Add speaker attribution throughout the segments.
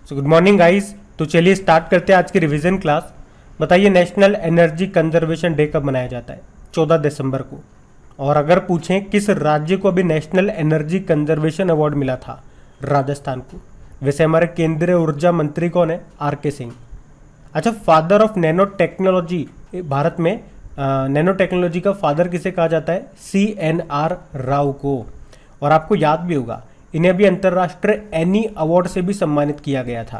Speaker 1: So good morning guys. तो चलिए start करते हैं आज की रिवीजन क्लास। बताइए नेशनल एनर्जी कंजर्वेशन डे कब मनाया जाता है? 14 दिसंबर को। और अगर पूछें किस राज्य को अभी नेशनल एनर्जी कंजर्वेशन अवार्ड मिला था? राजस्थान को। वैसे हमारे केंद्रीय ऊर्जा मंत्री कौन है? आर के सिंह। अच्छा, father of nano technology Bharat में नैनो टेक्नोलॉजी का फादर किसे कहा जाता है? CNR राव को। और आपको याद भी होगा इन्हें अभी अंतर्राष्ट्रीय एनी अवार्ड से भी सम्मानित किया गया था।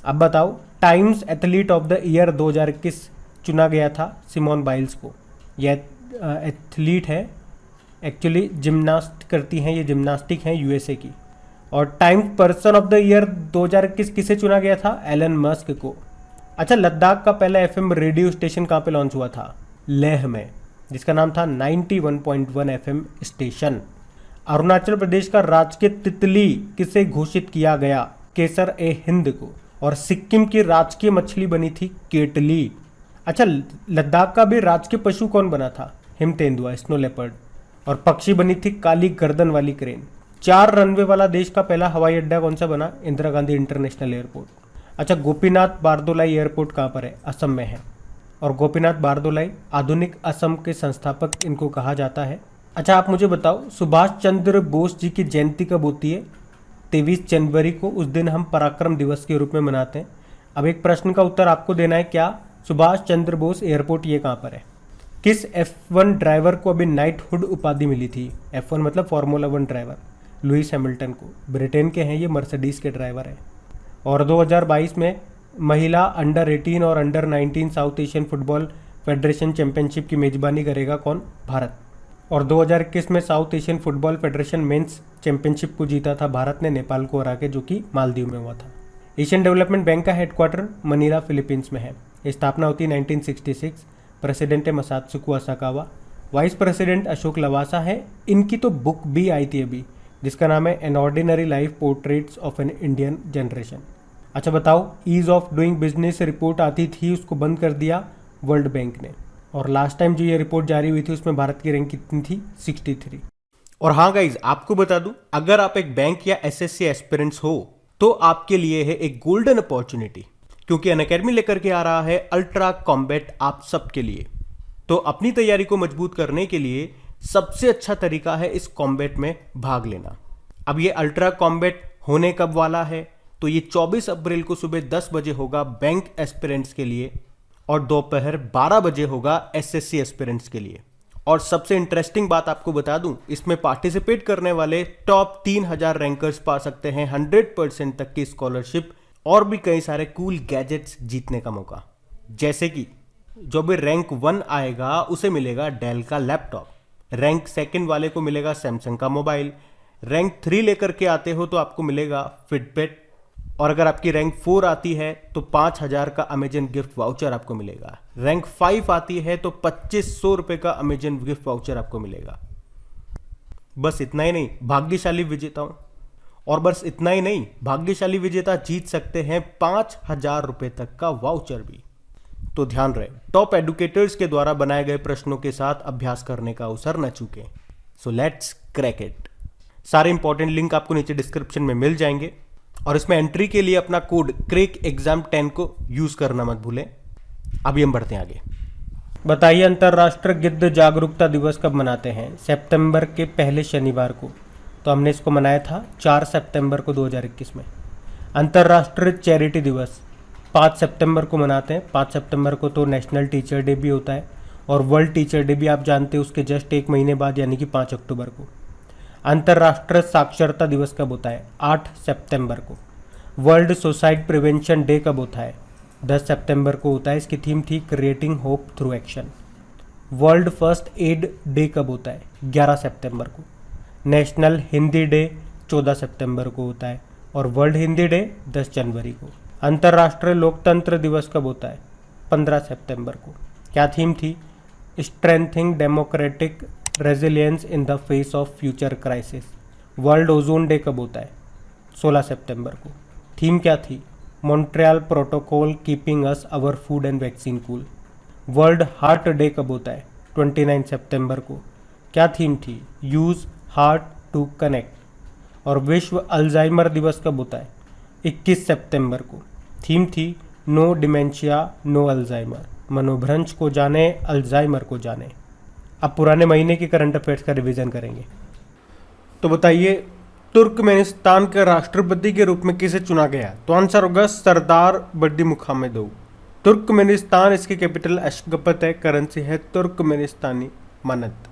Speaker 1: अब बताओ, times athlete of the year 2021 चुना गया था सिमोन बाइल्स को। यह एथलीट है, एक्चुअली जिम्नास्ट करती हैं, ये जिम्नास्टिक हैं USA की। और times person of the year 2021 किसे चुना गया था? एलन मस्क को। अच्छा, लद्दाख का पहला FM रेडियो स्टेशन कहाँ पे लॉन्च हुआ था? लेह में, जिसका नाम था 91.1 FM स्टेशन। अरुणाचल प्रदेश का राजकीय तितली किसे घोषित किया गया? केसर ए हिंद को। और सिक्किम की राजकीय मछली बनी थी केटली। अच्छा, लद्दाख का भी राजकीय पशु कौन बना था? हिम तेंदुआ, स्नो लेपर्ड। और पक्षी बनी थी काली गर्दन वाली क्रेन। 4 रनवे वाला देश का पहला हवाई अड्डा कौन सा बना? Indira Gandhi international airport. अच्छा, गोपीनाथ बारदोलाई एयरपोर्ट कहाँ पर है? असम में है। और गोपीनाथ बारदोलाई आधुनिक असम के संस्थापक इनको कहा जाता है। अच्छा, आप मुझे बताओ, सुभाष चंद्र बोस जी की जयंती कब होती है? 23 जनवरी को। उस दिन हम पराक्रम दिवस के रूप में मनाते हैं। अब एक प्रश्न का उत्तर आपको देना है, क्या सुभाष चंद्र बोस एयरपोर्ट ये कहाँ पर है? किस F1 ड्राइवर को अभी नाइटहुड उपाधि मिली थी? F1 मतलब फार्मूला 1 ड्राइवर, लुइस हैमिल्टन को। ब्रिटेन के हैं ये, मर्सिडीज के ड्राइवर हैं। और 2022 में महिला अंडर 18 और under 19 South Asian football federation championship की मेजबानी करेगा कौन? भारत। और 2021 में South Asian football federation men's championship को जीता था भारत ने, नेपाल को हरा के, जो कि मालदीव में हुआ था। एशियन डेवलपमेंट बैंक का हेडक्वार्टर मनीला फिलीपींस में है। स्थापना होती है 1966। प्रेसिडेंट है Masatsugu Asakawa. Vice president Ashok Lavasa है। इनकी तो बुक भी आई थी अभी, जिसका नाम है an ordinary life portraits of an Indian generation. अच्छा बताओ, ease of doing business report आती थी, उसको बंद कर दिया वर्ल्ड बैंक ने। और लास्ट टाइम जो ये रिपोर्ट जारी हुई थी उसमें भारत की रैंक कितनी थी? 63। और हाँ गाइज, आपको बता दूं, अगर आप एक बैंक या SSC एस्पिरेंट्स हो तो आपके लिए है एक गोल्डन अपॉर्चुनिटी, क्योंकि अनअकैडमी लेकर के आ रहा है अल्ट्रा कॉम्बैट आप सबके लिए। तो अपनी तैयारी को मजबूत करने के लिए सबसे अच्छा तरीका है इस कॉम्बैट में भाग लेना। अब ये अल्ट्रा कॉम्बैट होने कब वाला है? तो ये 24 अप्रैल को सुबह 10 बजे होगा बैंक एस्पिरेंट्स के लिए, और दोपहर 12 बजे होगा SSC एस्पिरेंट्स के लिए। और सबसे इंटरेस्टिंग बात आपको बता दूं, इसमें पार्टिसिपेट करने वाले टॉप 3000 रैंकर्स पा सकते हैं 100% तक की स्कॉलरशिप और भी कई सारे कूल गैजेट्स जीतने का मौका। जैसे कि जो भी रैंक 1 आएगा उसे मिलेगा डेल का लैपटॉप, रैंक 2 वाले को मिलेगा सैमसंग का मोबाइल, रैंक 3 लेकर के आते हो तो आपको मिलेगा फिटबिट, और अगर आपकी रैंक 4 आती है तो 5000 का अमेजन गिफ्ट वाउचर आपको मिलेगा। रैंक 5 आती है तो 2500 रुपए का अमेजन गिफ्ट वाउचर आपको मिलेगा। बस इतना ही नहीं, भाग्यशाली विजेताओं और बस इतना ही नहीं, भाग्यशाली विजेता जीत सकते हैं 5000 रुपए तक का वाउचर भी। तो ध्यान रहे, टॉप एडुकेटर्स के द्वारा बनाए गए प्रश्नों के साथ अभ्यास करने का अवसर न चूकें। So let's crack it. सारे इंपॉर्टेंट लिंक आपको नीचे डिस्क्रिप्शन में मिल जाएंगे, और इसमें एंट्री के लिए अपना कोड क्रेक एग्जाम 10 को यूज करना मत भूलें। अभी हम बढ़ते हैं आगे। बताइए अंतर्राष्ट्रीय गिद्ध जागरूकता दिवस कब मनाते हैं? सितंबर के पहले शनिवार को। तो हमने इसको मनाया था 4 सितंबर को 2021 में। अंतर्राष्ट्रीय चैरिटी दिवस 5 सितंबर को मनाते हैं। 5 सितंबर को तो नेशनल टीचर डे भी होता है, और वर्ल्ड टीचर डे भी आप जानते हैं उसके जस्ट 1 महीने बाद, यानी कि 5 अक्टूबर को। अंतर्राष्ट्रीय साक्षरता दिवस कब होता है? 8 सितंबर को। वर्ल्ड सुसाइड प्रिवेंशन डे कब होता है? 10 सितंबर को होता है। इसकी थीम थी creating hope through action. World first aid day कब होता है? 11 सितंबर को। नेशनल हिंदी डे 14 सितंबर को होता है, और वर्ल्ड हिंदी डे 10 जनवरी को। अंतर्राष्ट्रीय लोकतंत्र दिवस कब होता है? 15 सितंबर को। क्या थीम थी? Strengthening democratic resilience in the face of future crisis. World ozone day कब होता है? 16 सितंबर को। थीम क्या थी? Montreal protocol keeping us our food and vaccine cool. World heart day कब होता है? 29 सितंबर को। क्या थीम थी? Use heart to connect. और विश्व अल्जाइमर दिवस कब होता है? 21 सितंबर को। थीम थी नो डिमेंशिया नो अल्जाइमर, मनोभ्रंश को जाने अल्जाइमर को जाने। अब पुराने महीने की करंट अफेयर्स का रिवीजन करेंगे। तो बताइए तुर्कमेनिस्तान के राष्ट्रपति के रूप में किसे चुना गया? तो आंसर होगा सरदार बर्दी मुखामेदोव। तुर्कमेनिस्तान, इसकी कैपिटल अशगाबत है, करेंसी है तुर्कमेनिस्तानी मानद।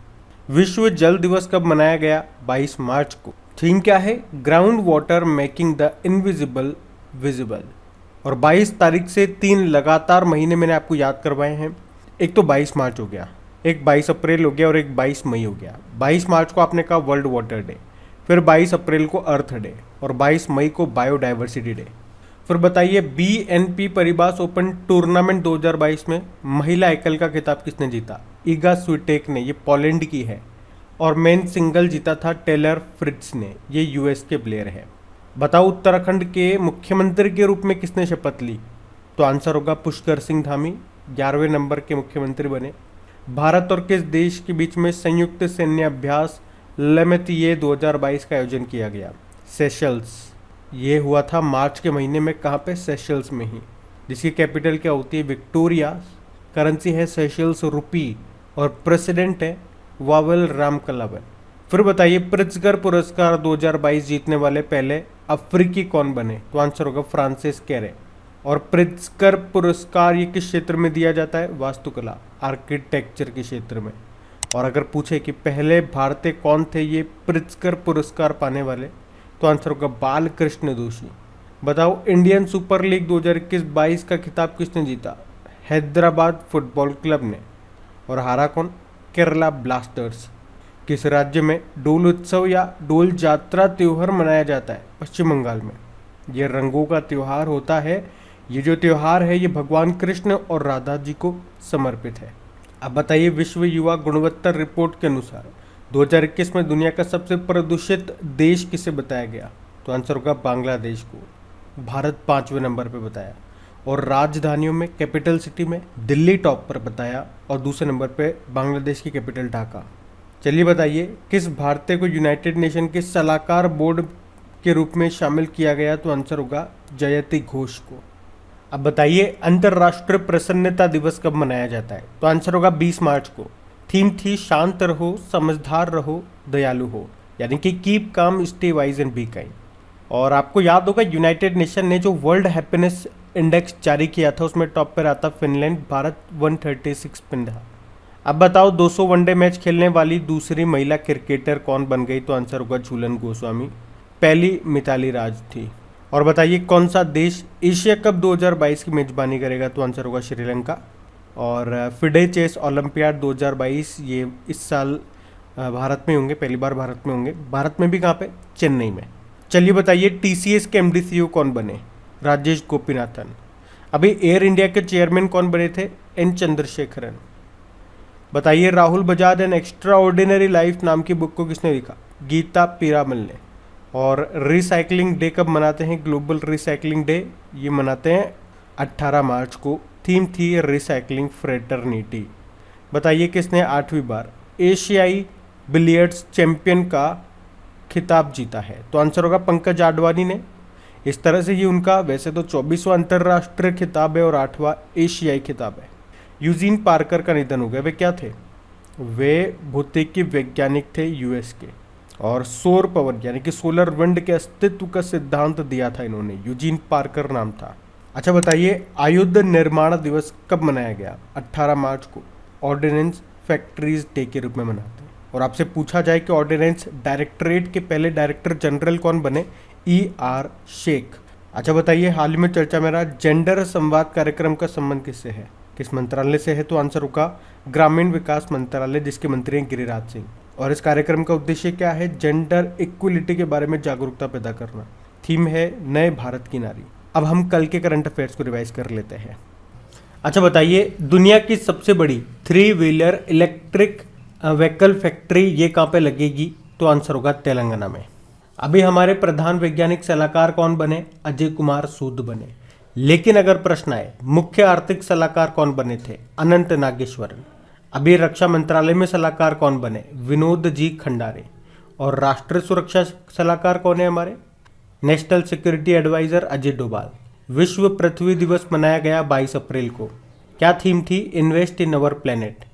Speaker 1: विश्व जल दिवस कब मनाया गया? 22 मार्च को। थीम क्या है? Ground water making the invisible visible. और 22 तारीख से 3 लगातार महीने मैंने आपको याद करवाए हैं। एक तो 22 मार्च हो गया, एक 22 अप्रैल हो गया और एक 22 मई हो गया। 22 मार्च को आपने कहा वर्ल्ड वाटर डे, फिर 22 अप्रैल को अर्थ डे और 22 मई को बायोडाइवर्सिटी डे। फिर बताइए BNP परिबास ओपन टूर्नामेंट 2022 में महिला एकल का खिताब किसने जीता? ईगा स्विटेक ने, ये पोलैंड की है। और मेन सिंगल जीता था टेलर फ्रिट्ज ने, ये US के प्लेयर है। बताओ उत्तराखंड के मुख्यमंत्री के रूप में किसने शपथ ली? तो आंसर होगा पुष्कर सिंह धामी, 11वें नंबर के मुख्यमंत्री बने। भारत और किस देश के बीच में संयुक्त सैन्य अभ्यास लेमेतिये 2022 का आयोजन किया गया? सेशल्स। ये हुआ था मार्च के महीने में। कहाँ पे? सेशल्स में ही, जिसकी कैपिटल क्या होती है? विक्टोरिया। करेंसी है सेशल्स रुपी और प्रेसिडेंट है वावेल रामकलावन। फिर बताइए प्रित्जकर पुरस्कार 2022 जीतने वाले पहले अफ्रीकी कौन बने? तो आंसर होगा फ्रांसिस कैरे। और प्रित्जकर पुरस्कार ये किस क्षेत्र में दिया जाता है? वास्तुकला, आर्किटेक्चर के क्षेत्र में। और अगर पूछे कि पहले भारतीय कौन थे ये प्रित्जकर पुरस्कार पाने वाले, तो आंसर होगा बालकृष्ण दोषी। बताओ इंडियन सुपर लीग 2021-22 का खिताब किसने जीता? हैदराबाद फुटबॉल क्लब ने। और हारा कौन? केरला ब्लास्टर्स। किस राज्य में डोल उत्सव या डोल जात्रा त्योहार मनाया जाता है? पश्चिम बंगाल में। ये रंगों का त्योहार होता है। ये जो त्योहार है ये भगवान कृष्ण और राधा जी को समर्पित है। अब बताइए विश्व युवा गुणवत्ता रिपोर्ट के अनुसार 2021 में दुनिया का सबसे प्रदूषित देश किसे बताया गया? तो आंसर होगा बांग्लादेश को। भारत 5वें नंबर पे बताया। और राजधानियों में, कैपिटल सिटी में दिल्ली टॉप पर बताया और दूसरे नंबर पे बांग्लादेश की कैपिटल ढाका। चलिए बताइए किस भारतीय को यूनाइटेड नेशन के सलाहकार बोर्ड के रूप में शामिल किया गया? तो आंसर होगा जयति घोष को। अब बताइए अंतर्राष्ट्रीय प्रसन्नता दिवस कब मनाया जाता है? तो आंसर होगा 20 मार्च को। थीम थी शांत रहो, समझदार रहो, दयालु हो, यानी कि keep calm, stay wise and be kind. और आपको याद होगा यूनाइटेड नेशन ने जो वर्ल्ड हैप्पीनेस इंडेक्स जारी किया था उसमें टॉप पर आता फिनलैंड, भारत 136 पे था। अब बताओ 200 वनडे मैच खेलने वाली दूसरी महिला क्रिकेटर कौन बन गई? तो आंसर होगा झूलन गोस्वामी। पहली मिताली राज थी। और बताइए कौन सा देश एशिया कप 2022 की मेजबानी करेगा? तो आंसर होगा श्रीलंका। और फिडे चेस ओलंपियाड 2022 ये इस साल भारत में होंगे, पहली बार भारत में होंगे। भारत में भी कहाँ पे? चेन्नई में। चलिए बताइए TCS के MD CEO कौन बने? राजेश गोपीनाथन। अभी एयर इंडिया के चेयरमैन कौन बने थे? N चंद्रशेखरन। बताइए Rahul Bajaj an extra ordinary life नाम की बुक को किसने लिखा? गीता पीरामल ने। और रिसाइकलिंग डे कब मनाते हैं? ग्लोबल रिसाइकलिंग डे ये मनाते हैं 18 मार्च को। थीम थी रिसाइकलिंग फ्रेटर्निटी। बताइए किसने 8वीं बार एशियाई बिलियर्ड्स चैंपियन का खिताब जीता है? तो आंसर होगा पंकज आडवाणी ने। इस तरह से ये उनका वैसे तो 24वां अंतर्राष्ट्रीय खिताब है और 8वां एशियाई खिताब है। यूजीन पार्कर का निधन हो गया। वे क्या थे? वे भौतिकी वैज्ञानिक थे US के। और सौर पावर यानी कि सोलर विंड के अस्तित्व का सिद्धांत दिया था इन्होंने, यूजीन पार्कर नाम था। अच्छा बताइए आयुध निर्माण दिवस कब मनाया गया? 18 मार्च को। ऑर्डिनेंस फैक्ट्रीज डे के रूप में मनाते हैं। और आपसे पूछा जाए कि ऑर्डिनेंस डायरेक्टरेट के पहले डायरेक्टर जनरल कौन बने? ER शेख। अच्छा बताइए हाल में चर्चा में रहा जेंडर संवाद कार्यक्रम का संबंध किससे है? किस मंत्रालय से है? तो आंसर होगा ग्रामीण विकास मंत्रालय, जिसके मंत्री हैं गिरिराज सिंह। और इस कार्यक्रम का उद्देश्य क्या है? जेंडर इक्वलिटी के बारे में जागरूकता पैदा करना। थीम है नए भारत की नारी। अब हम कल के करंट अफेयर्स को रिवाइज कर लेते हैं। अच्छा बताइए दुनिया की सबसे बड़ी 3 व्हीलर इलेक्ट्रिक व्हीकल फैक्ट्री ये कहाँ पे लगेगी? तो आंसर होगा तेलंगाना में। अभी हमारे प्रधान वैज्ञानिक सलाहकार कौन बने? अजय कुमार सूद बने। लेकिन अगर प्रश्न आए मुख्य आर्थिक सलाहकार कौन बने थे? अनंत नागेश्वरन। अभी रक्षा मंत्रालय में सलाहकार कौन बने? विनोद जी खंडारे। और राष्ट्रीय सुरक्षा सलाहकार कौन है हमारे? National security adviser Ajit Doval. विश्व पृथ्वी दिवस मनाया गया 22 अप्रैल को। क्या थीम थी? Invest in our planet.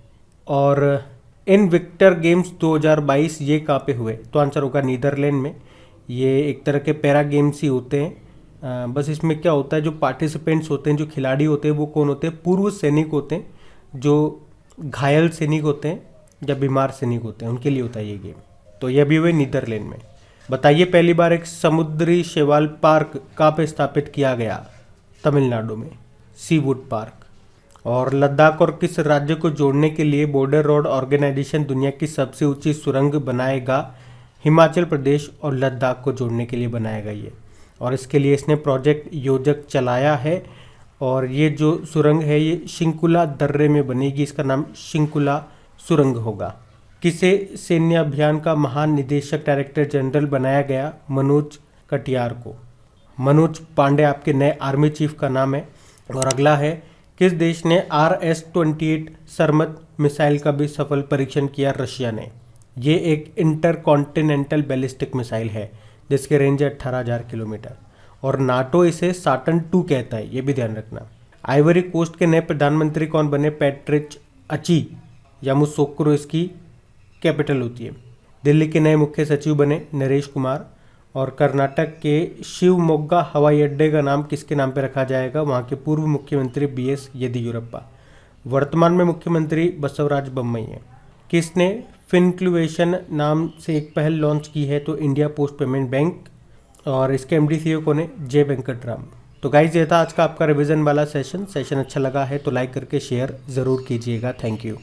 Speaker 1: और इन विक्टर गेम्स 2022 ये कहाँ पे हुए? तो आंसर होगा नीदरलैंड में। ये एक तरह के पैरा गेम्स ही होते हैं। बस इसमें क्या होता है, जो पार्टिसिपेंट्स होते हैं, जो खिलाड़ी होते हैं, वो कौन होते हैं? पूर्व सैनिक होते हैं, जो घायल सैनिक होते हैं या बीमार सैनिक होते हैं, उनके लिए होता है ये गेम। तो ये भी हुए नीदरलैंड में। बताइए पहली बार एक समुद्री शैवाल पार्क कहाँ पे स्थापित किया गया? तमिलनाडु में, सीवुड पार्क। और लद्दाख और किस राज्य को जोड़ने के लिए बॉर्डर रोड ऑर्गेनाइजेशन दुनिया की सबसे ऊंची सुरंग बनाएगा? हिमाचल प्रदेश और लद्दाख को जोड़ने के लिए बनाएगा ये। और इसके लिए इसने प्रोजेक्ट योजक चलाया है। और ये जो सुरंग है ये शिंकुला दर्रे में बनेगी। इसका नाम शिंकुला सुरंग होगा। किसे सैन्य अभियान का महानिदेशक डायरेक्टर जनरल बनाया गया? मनोज कटियार को। मनोज पांडे आपके नए आर्मी चीफ का नाम है। और अगला है, किस देश ने RS-28 सरमत मिसाइल का भी सफल परीक्षण किया? रशिया ने। ये एक इंटरकॉन्टिनेंटल बैलिस्टिक मिसाइल है जिसके रेंज है 18,000 किलोमीटर। और नाटो इसे साटन 2 कहता है, ये भी ध्यान रखना। आइवरी कोस्ट के नए प्रधानमंत्री कौन बने? पैट्रिक अची। यामोसोक्रो इसकी कैपिटल होती है। दिल्ली के नए मुख्य सचिव बने नरेश कुमार। और कर्नाटक के शिवमोग्गा हवाई अड्डे का नाम किसके नाम पर रखा जाएगा? वहाँ के पूर्व मुख्यमंत्री BS येदियुरप्पा। वर्तमान में मुख्यमंत्री बसवराज बोम्मई हैं। किसने फिनक्लुएशन नाम से एक पहल लॉन्च की है? तो इंडिया पोस्ट पेमेंट बैंक। और इसके MD CEO कौन है? जे वेंकटराम। तो गाइज ये था आज का आपका रिवीजन वाला सेशन अच्छा लगा है तो लाइक करके शेयर ज़रूर कीजिएगा। Thank you.